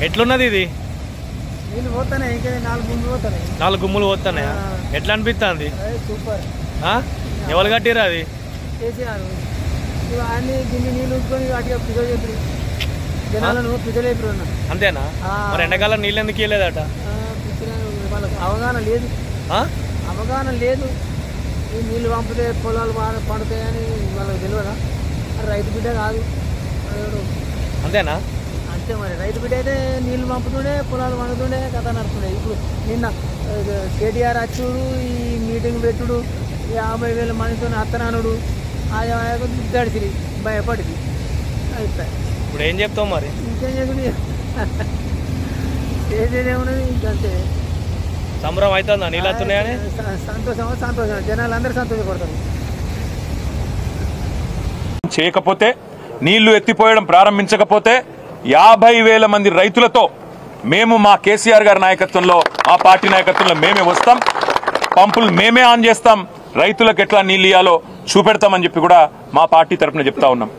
ఎట్లున్నది ఇది? నీళ్ళు పోతానే ఇంకా 4 గుమ్ములు పోతాయి. 4 గుమ్ములు పోతున్నాయా? ఎట్లా అనిపిస్తుంది? సూపర్. ఎవరు కట్టిరా అది? కేసీఆర్ అన్ని గిన్ని నీళ్ళు ఉంచుకొని వాటిగా పిజలు చెప్పి జనాలను పిజలు చెప్పి ఉన్నా. అంతేనా? మరి ఎండాకాలం నీళ్ళు ఎందుకు ఇవ్వలేదట? వాళ్ళకి అవగాహన లేదు. అవగాహన లేదు. ఈ నీళ్ళు పంపితే పొలాలు పండుతాయని వాళ్ళకి తెలియదా? రైతు బిడ్డ కాదు. అంతేనా? అంతే మరి. రైతు బిడ్డ అయితే నీళ్ళు పంపుతుండే పొలాలు పండుతుండే కథ నడుస్తుండే. ఇప్పుడు నిన్న కేటీఆర్ వచ్చుడు, ఈ మీటింగ్ పెట్టుడు, 50,000 మందితో అత్తనానుడు ఆయా గడిచిరి భయపడింది అయిపోయి. ఇప్పుడు ఏం చెప్తావు మరి? ఇంకేం చేసుకుని చేసేదేమున్నది ఇంకంతే. సంబరం అవుతుందా నీళ్ళు వస్తున్నాయని? సంతోషం. జనాలు అందరూ సంతోషపడతారు. చేయకపోతే నీళ్లు ఎత్తిపోయడం ప్రారంభించకపోతే 50,000 మంది రైతులతో మేము మా కేసీఆర్ గారి నాయకత్వంలో, మా పార్టీ నాయకత్వంలో మేమే వస్తాం. పంపులు మేమే ఆన్ చేస్తాం. రైతులకు ఎట్లా నీళ్ళు ఇయ్యాలో చూపెడతామని చెప్పి కూడా మా పార్టీ తరఫున చెప్తా ఉన్నాం.